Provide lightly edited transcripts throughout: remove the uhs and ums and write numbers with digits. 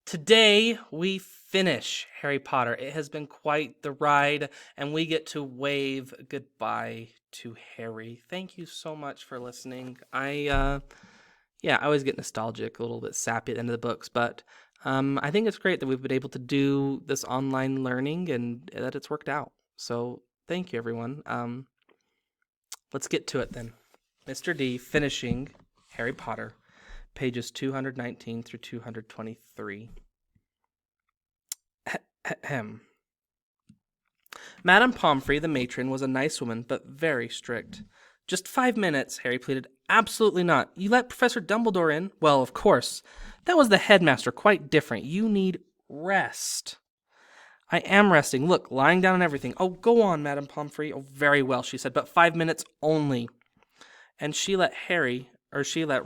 today we finish Harry Potter. It has been quite the ride, and we get to wave goodbye to Harry. Thank you so much for listening. I always get nostalgic, a little bit sappy at the end of the books, but I think it's great that we've been able to do this online learning and that it's worked out. So thank you, everyone. Let's get to it then. Mr. D finishing Harry Potter, pages 219 through 223. Ahem. Madame Pomfrey, the matron, was a nice woman, but very strict. Just 5 minutes, Harry pleaded. Absolutely not. You let Professor Dumbledore in? Well, of course. That was the headmaster, quite different. You need rest. I am resting. Look, lying down and everything. Oh, go on, Madame Pomfrey. Oh, very well, she said, but 5 minutes only. And she let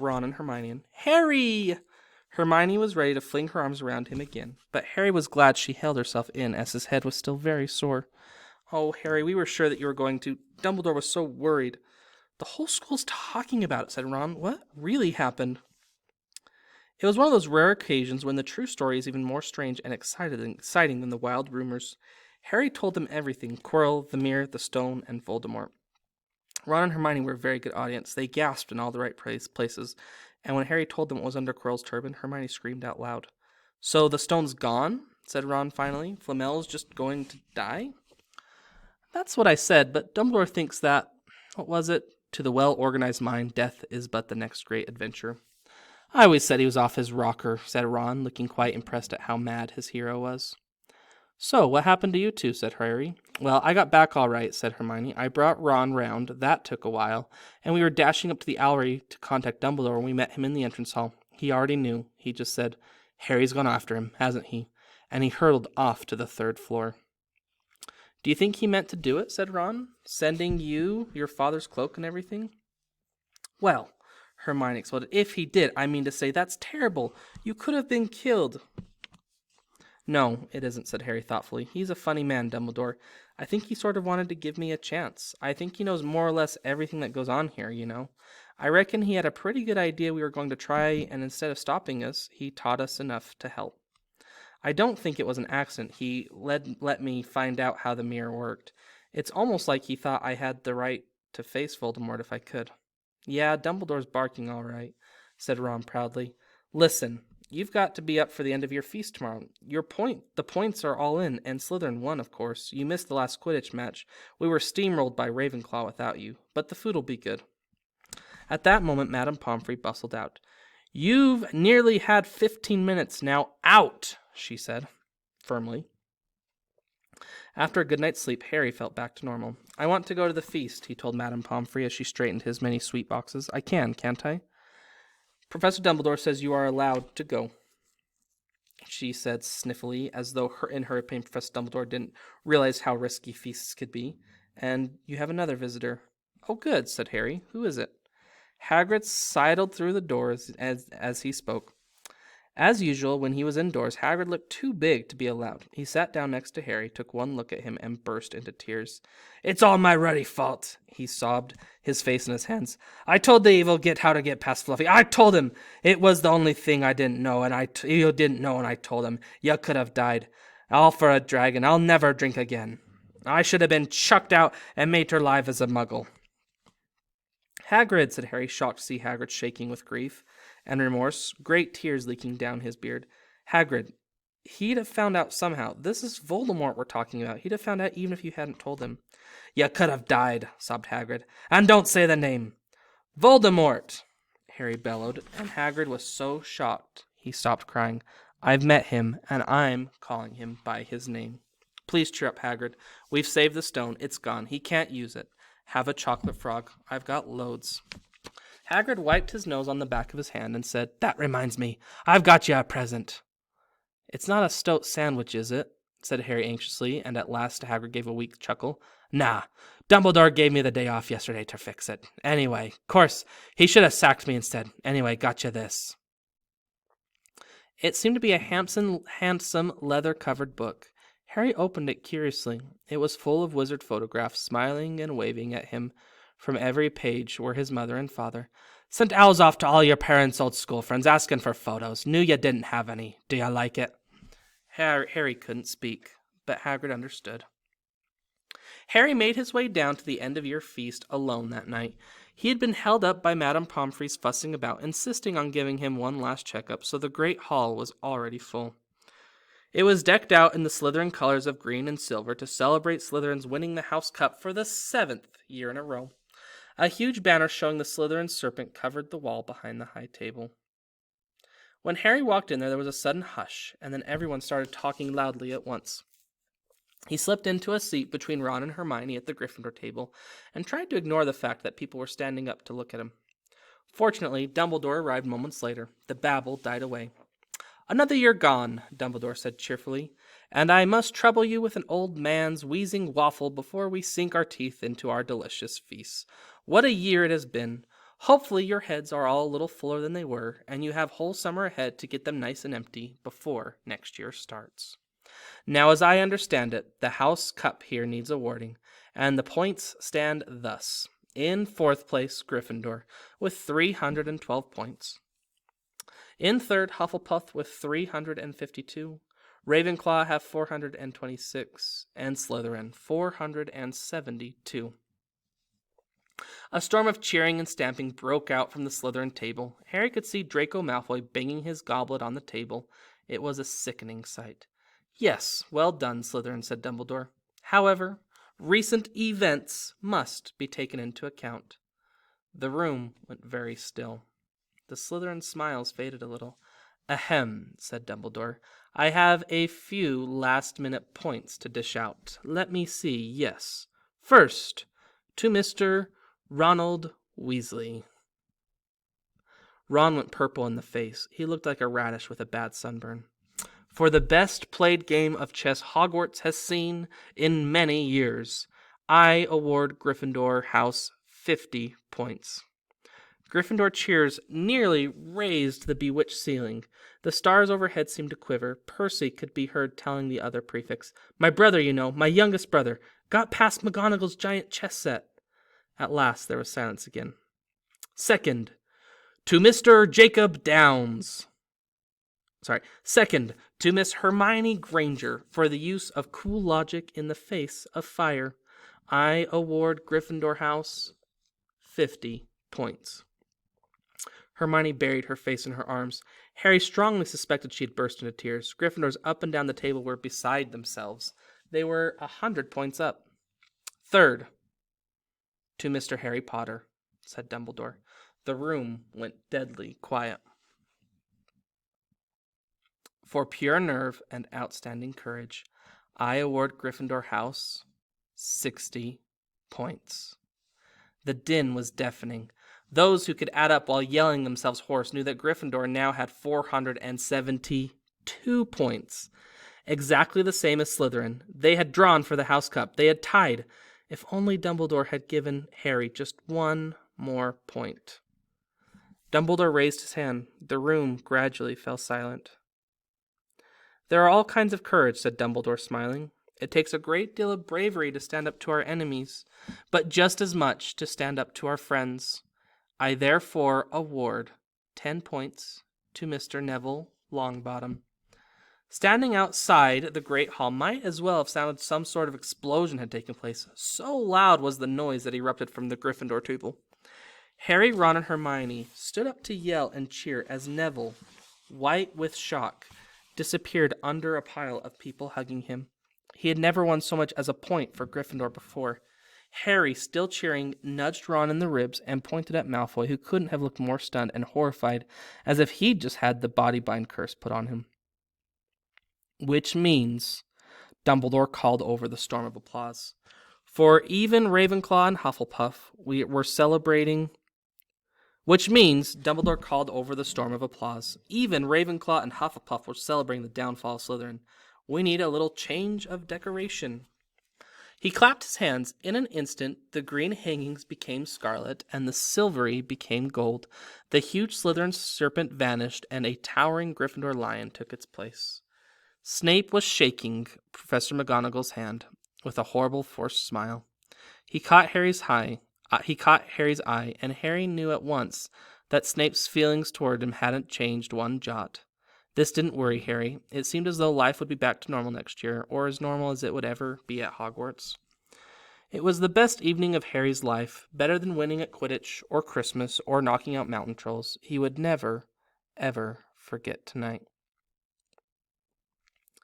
Ron and Hermione in. Harry! Hermione was ready to fling her arms around him again, but Harry was glad she held herself in, as his head was still very sore. Oh, Harry, we were sure that you were going to. Dumbledore was so worried. The whole school's talking about it, said Ron. What really happened? It was one of those rare occasions when the true story is even more strange and exciting than the wild rumors. Harry told them everything, Quirrell, the mirror, the stone, and Voldemort. Ron and Hermione were a very good audience. They gasped in all the right places, and when Harry told them it was under Quirrell's turban, Hermione screamed out loud. So the stone's gone? Said Ron finally. Flamel's just going to die? That's what I said, but Dumbledore thinks that, what was it? To the well-organized mind, death is but the next great adventure. I always said he was off his rocker, said Ron, looking quite impressed at how mad his hero was. So, what happened to you two, said Harry. Well, I got back all right, said Hermione. I brought Ron round. That took a while. And we were dashing up to the Owlery to contact Dumbledore when we met him in the entrance hall. He already knew. He just said, Harry's gone after him, hasn't he? And he hurtled off to the 3rd floor. Do you think he meant to do it, said Ron, sending you your father's cloak and everything? Well, Hermione exploded, if he did, I mean to say, that's terrible. You could have been killed. No, it isn't, said Harry thoughtfully. He's a funny man, Dumbledore. I think he sort of wanted to give me a chance. I think he knows more or less everything that goes on here, you know. I reckon he had a pretty good idea we were going to try, and instead of stopping us, he taught us enough to help. I don't think it was an accident. He let me find out how the mirror worked. It's almost like he thought I had the right to face Voldemort if I could. Yeah, Dumbledore's barking all right, said Ron proudly. Listen, you've got to be up for the end of your feast tomorrow. The points are all in, and Slytherin won, of course. You missed the last Quidditch match. We were steamrolled by Ravenclaw without you, but the food'll be good. At that moment, Madame Pomfrey bustled out. You've nearly had 15 minutes now. Out, she said, firmly. After a good night's sleep, Harry felt back to normal. I want to go to the feast, he told Madame Pomfrey as she straightened his many sweet boxes. I can, can't I? Professor Dumbledore says you are allowed to go, she said sniffily, as though in her opinion Professor Dumbledore didn't realize how risky feasts could be. And you have another visitor. Oh, good, said Harry. Who is it? Hagrid sidled through the doors as he spoke. As usual, when he was indoors, Hagrid looked too big to be allowed. He sat down next to Harry, took one look at him, and burst into tears. It's all my ruddy fault, he sobbed, his face in his hands. I told the evil git how to get past Fluffy. I told him it was the only thing I didn't know, and you didn't know, and I told him. You could have died. All for a dragon. I'll never drink again. I should have been chucked out and made her live as a muggle. Hagrid, said Harry, shocked to see Hagrid shaking with grief and remorse, great tears leaking down his beard. Hagrid, he'd have found out somehow. This is Voldemort we're talking about. He'd have found out even if you hadn't told him. You could have died, sobbed Hagrid. And don't say the name. Voldemort, Harry bellowed, and Hagrid was so shocked he stopped crying. I've met him, and I'm calling him by his name. Please cheer up, Hagrid. We've saved the stone. It's gone. He can't use it. Have a chocolate frog. I've got loads. Hagrid wiped his nose on the back of his hand and said, That reminds me. I've got you a present. It's not a stoat sandwich, is it? Said Harry anxiously, and at last Hagrid gave a weak chuckle. Nah, Dumbledore gave me the day off yesterday to fix it. Anyway, course, he should have sacked me instead. Anyway, got you this. It seemed to be a handsome leather-covered book. Harry opened it curiously. It was full of wizard photographs, smiling and waving at him. From every page were his mother and father. Sent owls off to all your parents' old school friends asking for photos. Knew you didn't have any. Do you like it? Harry couldn't speak, but Hagrid understood. Harry made his way down to the end-of-year feast alone that night. He had been held up by Madame Pomfrey's fussing about, insisting on giving him one last checkup, so the great hall was already full. It was decked out in the Slytherin colors of green and silver to celebrate Slytherin's winning the House Cup for the 7th year in a row. A huge banner showing the Slytherin serpent covered the wall behind the high table. When Harry walked in there was a sudden hush, and then everyone started talking loudly at once. He slipped into a seat between Ron and Hermione at the Gryffindor table and tried to ignore the fact that people were standing up to look at him. Fortunately, Dumbledore arrived moments later. The babble died away. "Another year gone," Dumbledore said cheerfully, "and I must trouble you with an old man's wheezing waffle before we sink our teeth into our delicious feast. What a year it has been! Hopefully your heads are all a little fuller than they were, and you have whole summer ahead to get them nice and empty before next year starts. Now, as I understand it, the House Cup here needs awarding, and the points stand thus. In 4th place, Gryffindor, with 312 points. In 3rd, Hufflepuff with 352. Ravenclaw have 426, and Slytherin 472. A storm of cheering and stamping broke out from the Slytherin table. Harry could see Draco Malfoy banging his goblet on the table. It was a sickening sight. "Yes, well done, Slytherin," said Dumbledore. "However, recent events must be taken into account." The room went very still. The Slytherin smiles faded a little. "Ahem," said Dumbledore. "I have a few last-minute points to dish out. Let me see, yes. First, to Mr. Ronald Weasley." Ron went purple in the face. He looked like a radish with a bad sunburn. "For the best played game of chess Hogwarts has seen in many years, I award Gryffindor House 50 points." Gryffindor cheers nearly raised the bewitched ceiling. The stars overhead seemed to quiver. Percy could be heard telling the other prefects, "My brother, you know, my youngest brother, got past McGonagall's giant chess set." At last there was silence again. Second, to Mr. Jacob Downs. Second, to Miss Hermione Granger for the use of cool logic in the face of fire. I award Gryffindor House 50 points. Hermione buried her face in her arms. Harry strongly suspected she had burst into tears. Gryffindors up and down the table were beside themselves. They were 100 points up. Third, to Mr. Harry Potter, said Dumbledore. The room went deadly quiet. For pure nerve and outstanding courage, I award Gryffindor House 60 points. The din was deafening. Those who could add up while yelling themselves hoarse knew that Gryffindor now had 472 points. Exactly the same as Slytherin. They had drawn for the House Cup. They had tied. If only Dumbledore had given Harry just one more point. Dumbledore raised his hand. The room gradually fell silent. There are all kinds of courage, said Dumbledore, smiling. It takes a great deal of bravery to stand up to our enemies, but just as much to stand up to our friends. I therefore award 10 points to Mr. Neville Longbottom. Standing outside the Great Hall might as well have sounded some sort of explosion had taken place. So loud was the noise that erupted from the Gryffindor table. Harry, Ron, and Hermione stood up to yell and cheer as Neville, white with shock, disappeared under a pile of people hugging him. He had never won so much as a point for Gryffindor before. Harry, still cheering, nudged Ron in the ribs and pointed at Malfoy, who couldn't have looked more stunned and horrified, as if he'd just had the body bind curse put on him. Which means, Dumbledore called over the storm of applause. For even Ravenclaw and Hufflepuff were celebrating. Which means, Dumbledore called over the storm of applause. Even Ravenclaw and Hufflepuff were celebrating the downfall of Slytherin. We need a little change of decoration. He clapped his hands. In an instant, the green hangings became scarlet, and the silvery became gold. The huge Slytherin serpent vanished, and a towering Gryffindor lion took its place. Snape was shaking Professor McGonagall's hand with a horrible, forced smile. He caught Harry's eye, and Harry knew at once that Snape's feelings toward him hadn't changed one jot. This didn't worry Harry. It seemed as though life would be back to normal next year, or as normal as it would ever be at Hogwarts. It was the best evening of Harry's life, better than winning at Quidditch, or Christmas, or knocking out mountain trolls. He would never, ever forget tonight.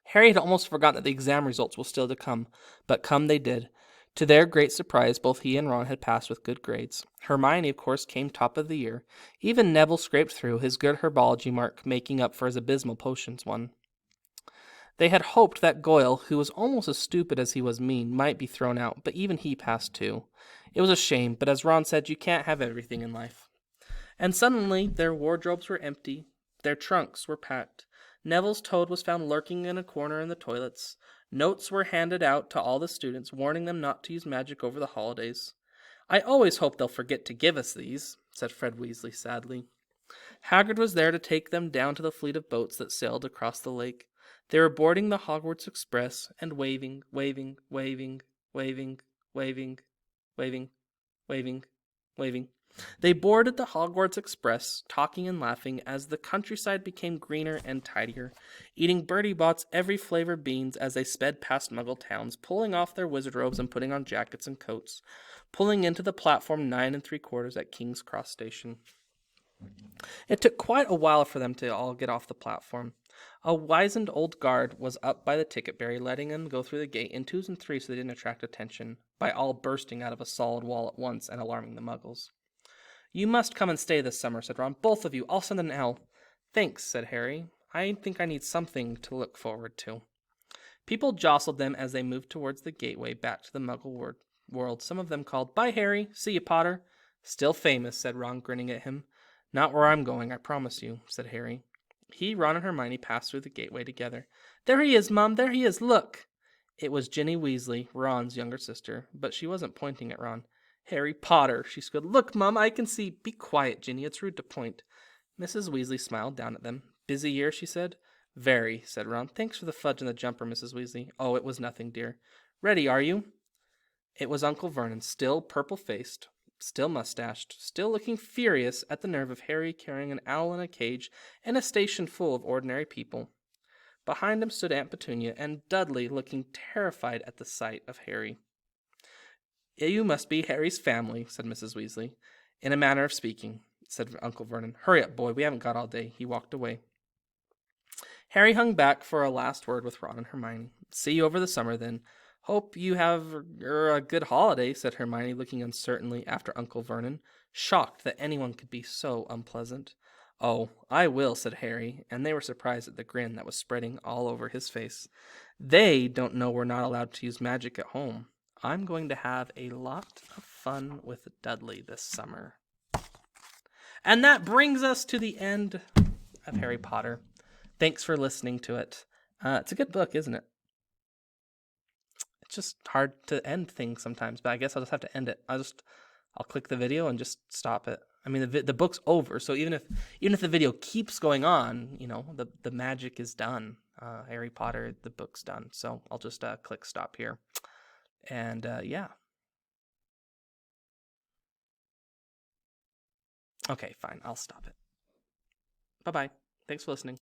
Harry had almost forgotten that the exam results were still to come, but come they did. To their great surprise, both he and Ron had passed with good grades. Hermione, of course, came top of the year. Even Neville scraped through, his good herbology mark making up for his abysmal potions one. They had hoped that Goyle, who was almost as stupid as he was mean, might be thrown out, but even he passed too. It was a shame, but as Ron said, you can't have everything in life. And suddenly their wardrobes were empty, their trunks were packed. Neville's toad was found lurking in a corner in the toilets. Notes were handed out to all the students, warning them not to use magic over the holidays. I always hope they'll forget to give us these, said Fred Weasley sadly. Hagrid was there to take them down to the fleet of boats that sailed across the lake. They were boarding the Hogwarts Express and waving, waving, waving, waving, waving, waving, waving, waving. They boarded the Hogwarts Express, talking and laughing as the countryside became greener and tidier, eating Bertie Bott's every flavor beans as they sped past Muggle towns, pulling off their wizard robes and putting on jackets and coats, pulling into the platform 9 3/4 at King's Cross Station. It took quite a while for them to all get off the platform. A wizened old guard was up by the ticket barrier, letting them go through the gate in twos and threes so they didn't attract attention, by all bursting out of a solid wall at once and alarming the Muggles. You must come and stay this summer, said Ron. Both of you. I'll send an L. Thanks, said Harry. I think I need something to look forward to. People jostled them as they moved towards the gateway back to the Muggle world. Some of them called, Bye, Harry. See you, Potter. Still famous, said Ron, grinning at him. Not where I'm going, I promise you, said Harry. He, Ron, and Hermione passed through the gateway together. There he is, Mum. There he is. Look. It was Ginny Weasley, Ron's younger sister, but she wasn't pointing at Ron. Harry Potter, she squealed. Look, Mum, I can see. Be quiet, Ginny. It's rude to point. Mrs. Weasley smiled down at them. Busy year, she said. Very, said Ron. Thanks for the fudge and the jumper, Mrs. Weasley. Oh, it was nothing, dear. Ready, are you? It was Uncle Vernon, still purple-faced, still mustached, still looking furious at the nerve of Harry carrying an owl in a cage and a station full of ordinary people. Behind him stood Aunt Petunia and Dudley, looking terrified at the sight of Harry. You must be Harry's family, said Mrs. Weasley. In a manner of speaking, said Uncle Vernon. Hurry up, boy, we haven't got all day. He walked away. Harry hung back for a last word with Ron and Hermione. See you over the summer, then. Hope you have a good holiday, said Hermione, looking uncertainly after Uncle Vernon, shocked that anyone could be so unpleasant. Oh, I will, said Harry, and they were surprised at the grin that was spreading all over his face. They don't know we're not allowed to use magic at home. I'm going to have a lot of fun with Dudley this summer. And that brings us to the end of Harry Potter. Thanks for listening to it. It's a good book, isn't it? It's just hard to end things sometimes, but I guess I'll just have to end it. I'll click the video and just stop it. I mean, the book's over, so even if the video keeps going on, the magic is done. Harry Potter, the book's done. So I'll just click stop here. And yeah. Okay, fine. I'll stop it. Bye-bye. Thanks for listening.